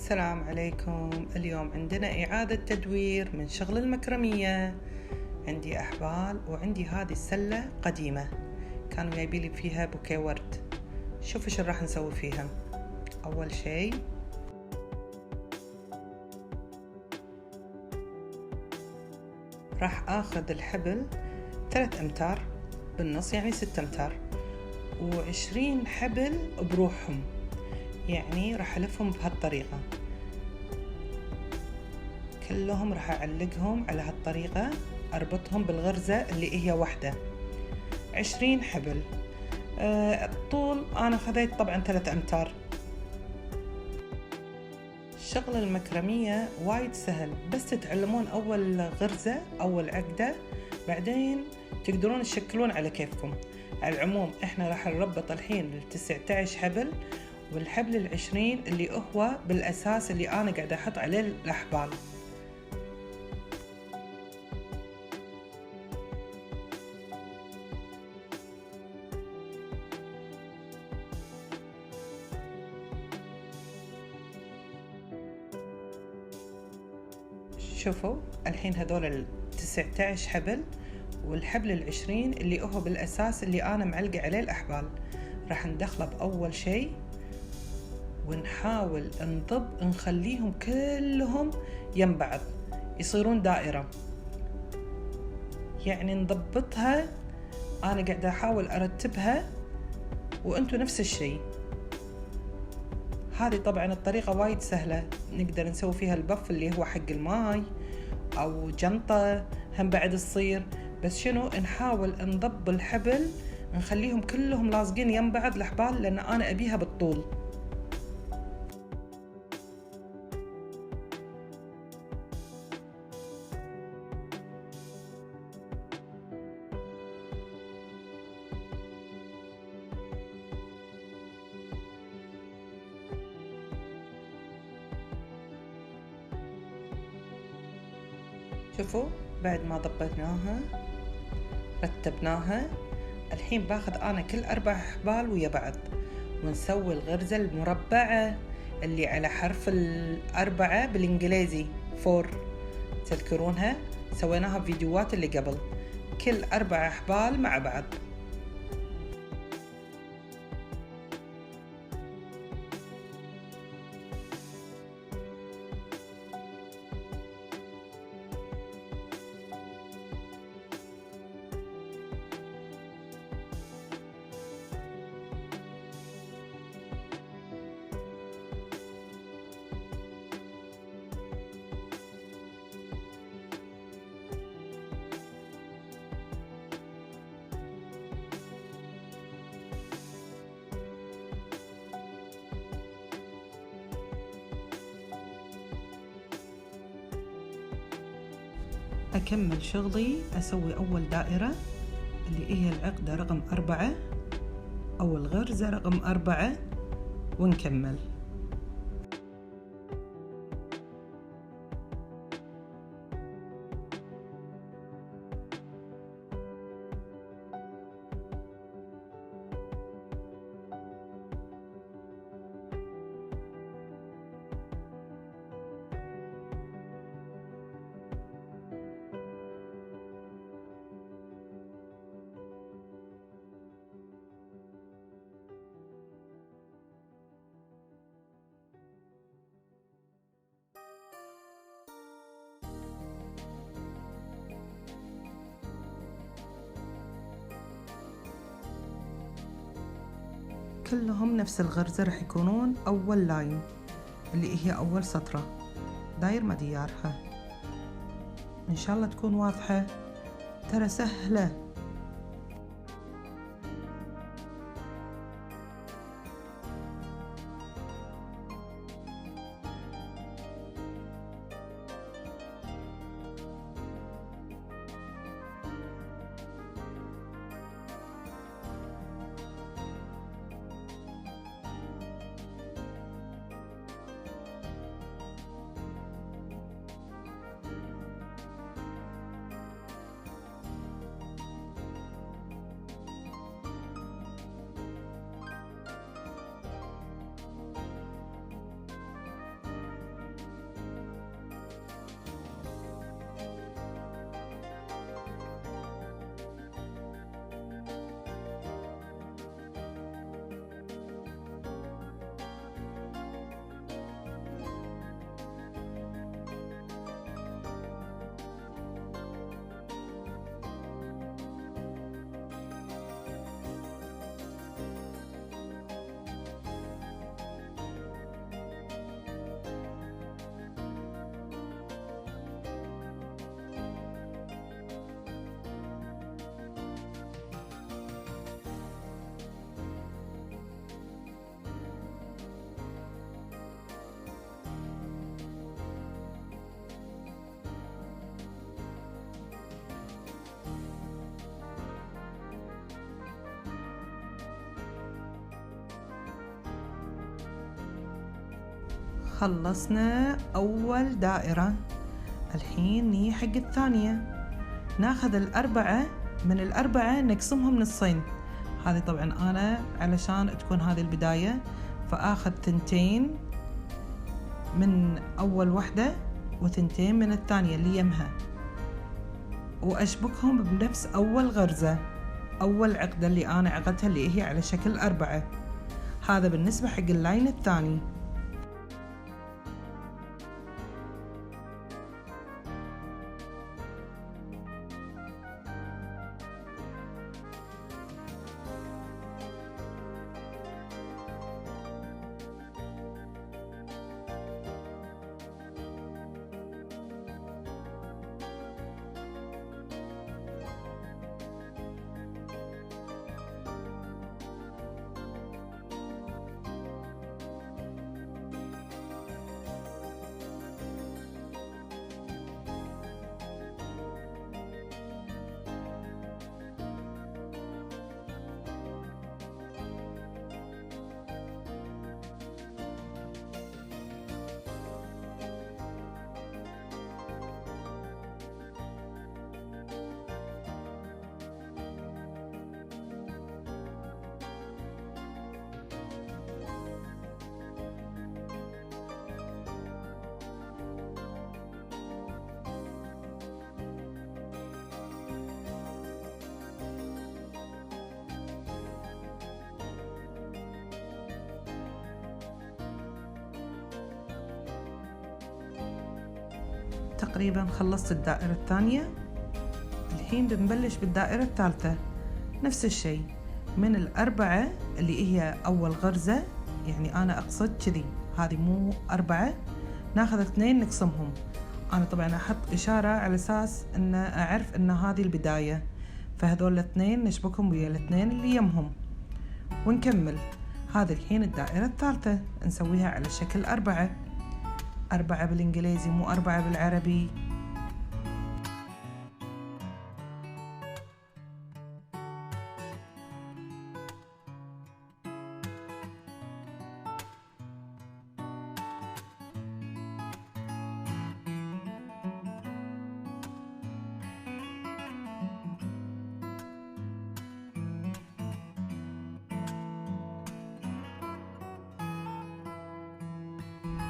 السلام عليكم. اليوم عندنا إعادة تدوير من شغل المكرمية. عندي أحبال وعندي هذه السلة قديمة، كانوا جايبيلي فيها بوكيه ورد. شوفوا شو راح نسوي فيها. أول شي راح آخذ الحبل 3 أمتار بالنص، يعني 6 أمتار، و20 حبل بروحهم، يعني راح ألفهم بهالطريقة كلهم، راح أعلقهم على هالطريقة، أربطهم بالغرزة اللي هي واحدة. 20 حبل. الطول أنا خذيت طبعا 3 أمتار. شغل المكرمية وايد سهل، بس تتعلمون أول غرزة أول عقدة، بعدين تقدرون تشكلون على كيفكم. على العموم إحنا راح نربط الحين 19 حبل، والحبل 20 اللي هو بالأساس اللي أنا قاعدة أحط عليه الأحبال. شوفوا الحين هذول 19 حبل، والحبل 20 اللي هو بالأساس اللي أنا معلقة عليه الأحبال، راح ندخله بأول شيء ونحاول نخليهم كلهم يم بعض يصيرون دائرة، يعني نضبطها. أنا قاعدة أحاول أرتبها وأنتوا نفس الشيء. هذه طبعا الطريقة وايد سهلة، نقدر نسوي فيها البف اللي هو حق الماي، أو جنطة هم بعد تصير، بس شنو نحاول نضب الحبل نخليهم كلهم لازقين يم بعض الأحبال، لأن أنا أبيها بالطول. شوفوا بعد ما ضبطناها رتبناها، الحين باخذ أنا كل 4 أحبال ويا بعض، ونسوي الغرزة المربعة اللي على حرف 4 بالإنجليزي 4، تذكرونها سويناها فيديوهات اللي قبل. كل 4 أحبال مع بعض. أكمل شغلي، أسوي أول دائرة اللي هي العقدة رقم 4 أو الغرزة رقم 4 ونكمل. كلهم نفس الغرزة راح يكونون أول لاين اللي هي أول سطرة داير مديارها. إن شاء الله تكون واضحة، ترى سهلة. خلصنا أول دائرة، الحين نيجي حق الثانية. ناخذ الأربعة، من الأربعة نقسمهم نصين. هذه طبعا أنا علشان تكون هذه البداية فآخذ 2 من أول وحدة و2 من الثانية اللي يمها، وأشبكهم بنفس أول غرزة، أول عقدة اللي أنا عقدتها اللي هي على شكل 4. هذا بالنسبة حق اللاين الثاني. تقريبا خلصت الدائرة الثانية. الحين بنبلش بالدائرة الثالثة، نفس الشيء من الأربعة اللي هي أول غرزة، يعني أنا أقصد كذي، هذه مو 4، ناخذ 2 نقسمهم. أنا طبعا أحط إشارة على أساس أن أعرف أن هذه البداية، فهذول 2 نشبكهم ويا 2 اللي يمهم ونكمل. هذا الحين الدائرة الثالثة نسويها على شكل 4 بالإنجليزي مو 4 بالعربي.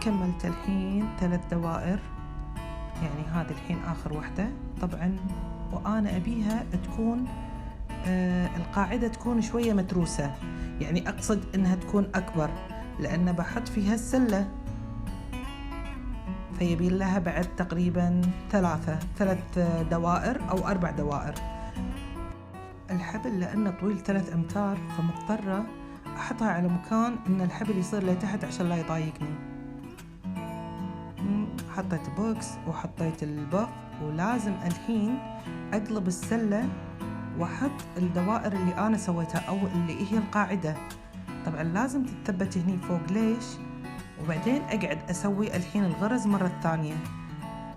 كملت الحين 3 دوائر، يعني هذه الحين آخر واحدة طبعا، وأنا أبيها تكون القاعدة تكون شوية متروسة، يعني أقصد أنها تكون أكبر لأن بحط فيها السلة، فيبي لها بعد تقريبا 3 دوائر أو 4 دوائر. الحبل لأنه طويل 3 أمتار فمضطرة أحطها على مكان أن الحبل يصير لتحت عشان لا يضايقني. حطيت بوكس وحطيت البف، ولازم الحين أقلب السلة وأحط الدوائر اللي أنا سويتها أو اللي هي القاعدة. طبعا لازم تتثبت هني فوق، ليش؟ وبعدين أقعد أسوي الحين الغرز مرة ثانية،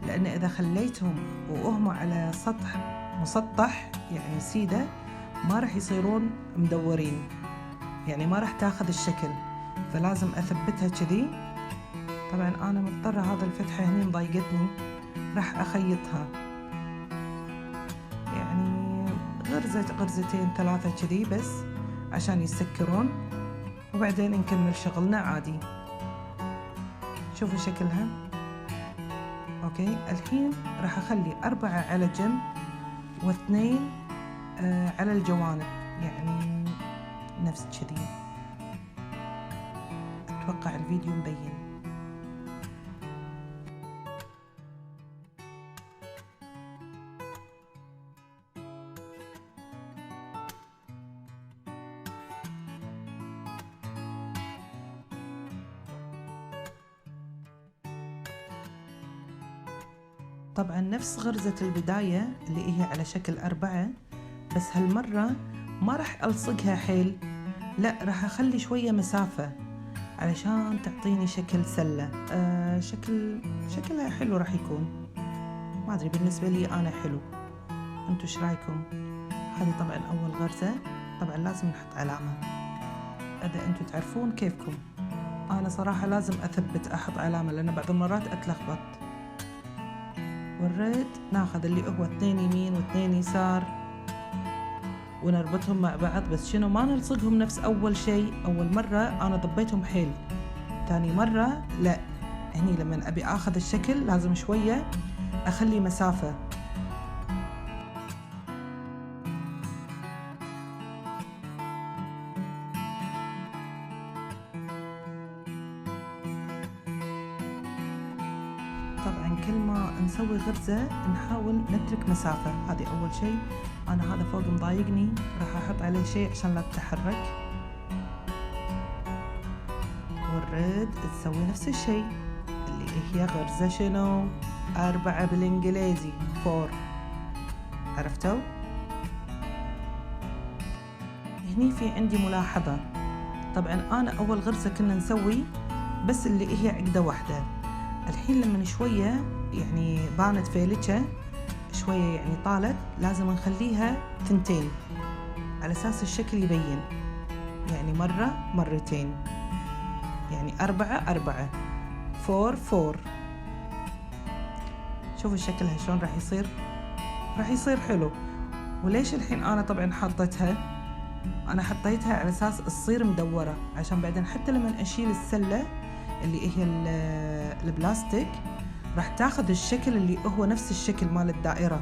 لأن إذا خليتهم وهم على سطح مسطح يعني سيدة ما راح يصيرون مدورين، يعني ما راح تاخذ الشكل، فلازم أثبتها كذي. طبعا أنا مضطرة، هذا الفتحة هني مضايقتني، راح أخيطها يعني غرزتين 3 كذي بس عشان يسكرون، وبعدين نكمل شغلنا عادي. شوفوا شكلها. أوكي، الحين راح أخلي 4 على جنب و2 على الجوانب، يعني نفس كذي. أتوقع الفيديو مبين. طبعا نفس غرزة البداية اللي هي على شكل 4، بس هالمرة ما راح ألصقها حيل، لا راح أخلي شوية مسافة علشان تعطيني شكل سلة. شكلها حلو راح يكون، ما أدري بالنسبة لي أنا حلو، أنتوا إيش رايكم؟ هذه طبعا أول غرزة، طبعا لازم نحط علامة، إذا أنتوا تعرفون كيفكم، أنا صراحة لازم أثبت أحط علامة لأن بعض المرات أتلخبط. والريد ناخذ اللي هو 2 يمين و2 يسار ونربطهم مع بعض، بس شنو ما نلصقهم نفس أول شيء. أول مرة أنا ضبيتهم حيل، تاني مرة لا، هني لما أبي أخذ الشكل لازم شوية أخلي مسافة. طبعا كل ما نسوي غرزة نحاول نترك مسافة، هذه أول شيء. أنا هذا فوق مضايقني راح أحط عليه شيء عشان لا تتحرك. والريد تسوي نفس الشيء اللي هي غرزة شنو 4 بالإنجليزي 4، عرفتوا؟ هني في عندي ملاحظة، طبعا أنا أول غرزة كنا نسوي بس اللي هي عقدة واحدة، الحين لما شوية يعني بانت فيلتشة شوية يعني طالت، لازم نخليها 2 على أساس الشكل يبين، يعني مرة مرتين، يعني 4 4 4 4. شوفوا شكلها شلون راح يصير، راح يصير حلو. وليش الحين أنا طبعا أنا حطيتها على أساس تصير مدورة، عشان بعدين حتى لما أشيل السلة اللي هي البلاستيك راح تاخذ الشكل اللي هو نفس الشكل مال الدائرة.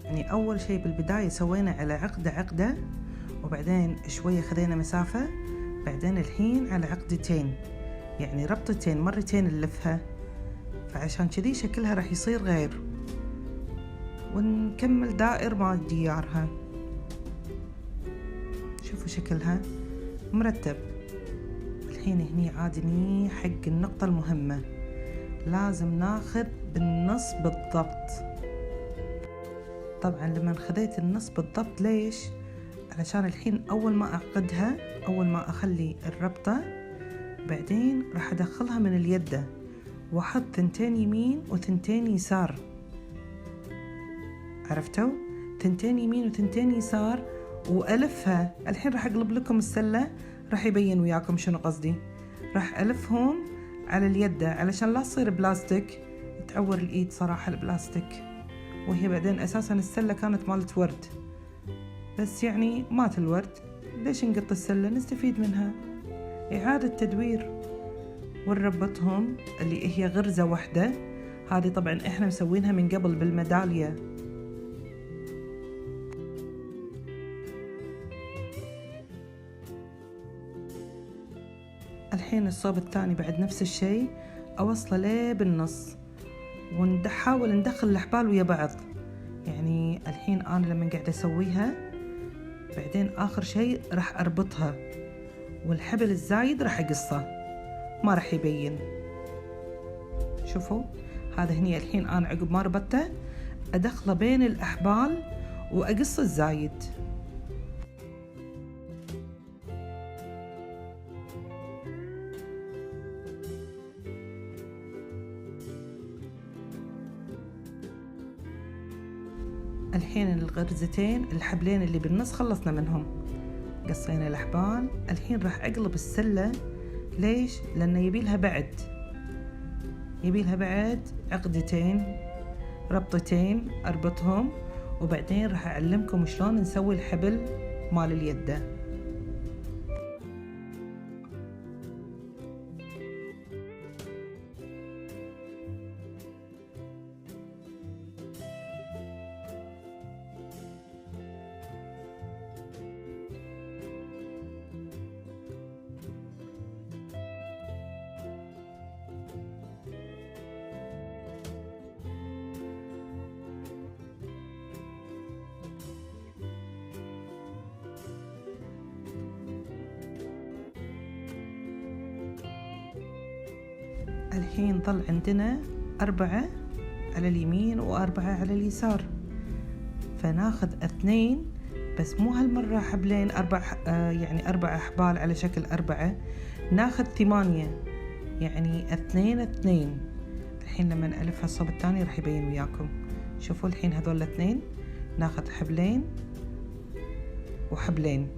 يعني أول شيء بالبداية سوينا على عقدة وبعدين شوية خذينا مسافة، بعدين الحين على عقدتين، يعني ربطتين مرتين نلفها، فعشان كذي شكلها راح يصير غير. ونكمل دائر مع ديارها، شوفوا شكلها مرتب. الحين هني عادني حق النقطة المهمة، لازم ناخذ بالنص بالضبط. طبعا لما خذيت النص بالضبط ليش؟ علشان الحين أول ما أعقدها، أول ما أخلي الربطة بعدين راح أدخلها من اليدة وأحط 2 يمين و2 يسار، عرفتوا؟ 2 يمين و2 يسار وألفها. الحين راح أقلب لكم السلة راح يبين وياكم شنو قصدي. راح ألفهم على اليدة علشان لا تصير بلاستيك، تعور الإيد صراحة البلاستيك، وهي بعدين أساساً السلة كانت مالت ورد، بس يعني مات الورد، ليش نقط السلة؟ نستفيد منها، إعادة تدوير. ونربطهم اللي هي غرزة واحدة، هذه طبعاً إحنا مسوينها من قبل بالميدالية. الحين الصوب الثاني بعد نفس الشيء أوصله ليه بالنص، ونحاول ندخل الأحبال ويا بعض. يعني الحين أنا لما قاعدة أسويها بعدين آخر شيء راح أربطها، والحبل الزايد راح أقصه ما راح يبين. شوفوا هذا هني الحين أنا عقب ما ربطته أدخله بين الأحبال وأقص الزايد. الحين الغرزتين الحبلين اللي بالنص خلصنا منهم، قصينا الأحبال. الحين راح أقلب السلة، ليش؟ لأنه يبيلها بعد عقدتين ربطتين أربطهم، وبعدين راح أعلمكم شلون نسوي الحبل مال اليدة. الحين ظل عندنا 4 على اليمين و4 على اليسار، فناخذ 2 بس مو هالمرة حبلين 4 أحبال على شكل 4، ناخذ 8 يعني 2. الحين لما نألفها الصوب الثاني راح يبين وياكم. شوفوا الحين هذول 2 ناخذ حبلين وحبلين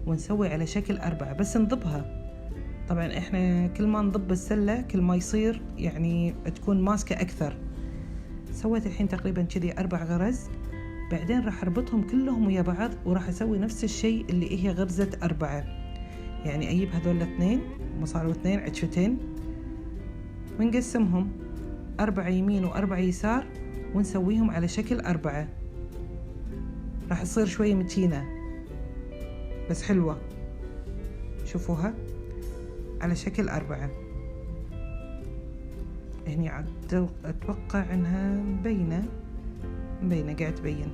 ونسوي على شكل 4 بس نضبها. طبعا احنا كل ما نضب السلة كل ما يصير يعني تكون ماسكة أكثر. سويت الحين تقريبا كذي 4 غرز، بعدين راح أربطهم كلهم ويا بعض وراح أسوي نفس الشيء اللي هي غرزة 4، يعني أجيب هذول 2 صاروا 2 عجفتين ونقسمهم 4 يمين و4 يسار ونسويهم على شكل 4. راح تصير شوية متينة بس حلوة، شوفوها على شكل 4. هني عاد أتوقع إنها مبينة قاعد تبين.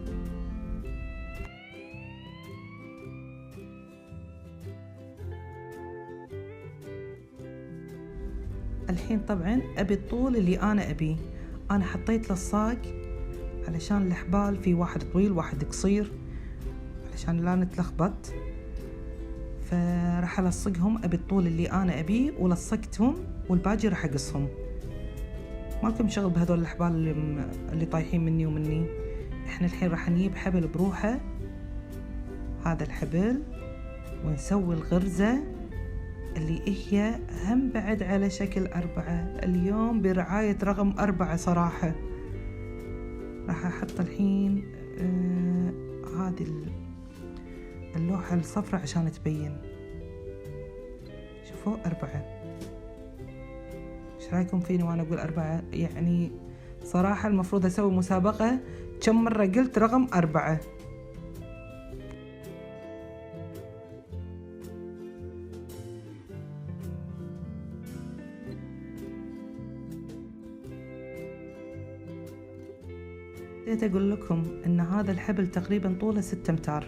الحين طبعا أبي الطول اللي أنا أبيه. أنا حطيت للصاق علشان الأحبال في واحد طويل واحد قصير علشان لا نتلخبط، فراح ألصقهم أبي الطول اللي أنا أبيه ولصقتهم والباقي راح أقصهم. مالكم شغل بهذول الأحبال اللي طايحين مني ومني. إحنا الحين راح نجيب حبل بروحه، هذا الحبل، ونسوي الغرزة اللي هي هم بعد على شكل 4. اليوم برعاية رقم 4 صراحة. راح أحط الحين هذه اللوحة الصفراء عشان تبين. شوفوا 4. ايش رايكم فيني وانا اقول 4؟ يعني صراحة المفروض اسوي مسابقة كم مرة قلت رقم 4. بديت اقول لكم ان هذا الحبل تقريبا طوله 6 أمتار.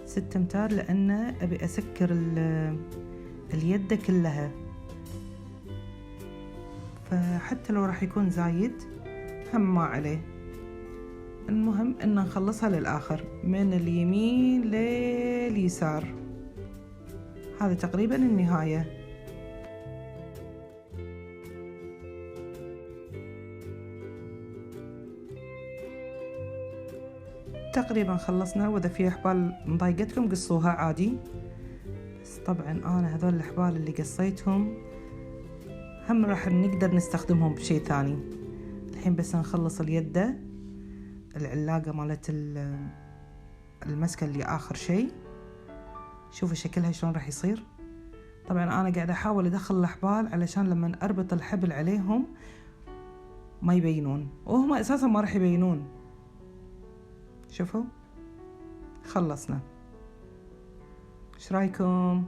6 أمتار لان ابي اسكر اليد كلها، فحتى لو راح يكون زايد هم ما عليه. المهم ان نخلصها للآخر من اليمين لليسار. هذا تقريبا النهاية. تقريبا خلصنا، واذا في احبال مضايقتكم قصوها عادي. بس طبعا انا هذول الاحبال اللي قصيتهم هم راح نقدر نستخدمهم بشيء ثاني. الحين بس نخلص اليدة العلاقة مالت المسكة اللي آخر شيء. شوفوا شكلها شلون راح يصير. طبعا أنا قاعدة أحاول أدخل الأحبال علشان لما أربط الحبل عليهم ما يبينون، وهم أساسا ما راح يبينون. شوفوا خلصنا. إيش رايكم؟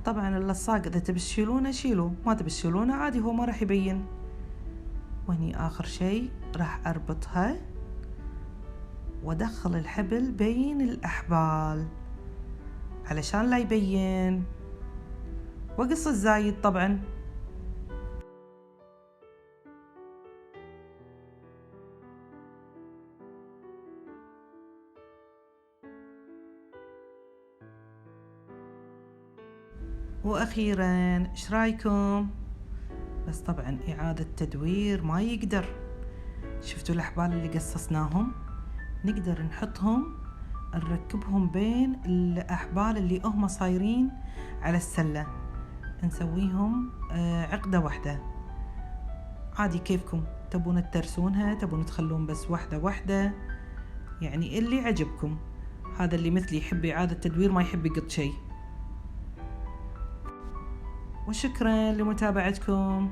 طبعا اللصاق اذا تبي تشيلونه شيلوه، ما تبي تشيلونه عادي، هو ما راح يبين. وهني اخر شيء راح اربطها وادخل الحبل بين الاحبال علشان لا يبين، واقص الزايد طبعا. واخيرا ايش رايكم؟ بس طبعا اعادة تدوير ما يقدر. شفتوا الاحبال اللي قصصناهم؟ نقدر نحطهم نركبهم بين الاحبال اللي هم صايرين على السلة، نسويهم عقدة واحدة عادي. كيفكم تبون ترسونها، تبون تخلون بس واحدة، يعني اللي عجبكم. هذا اللي مثلي يحب اعادة تدوير ما يحب يقط شيء. وشكرا لمتابعتكم.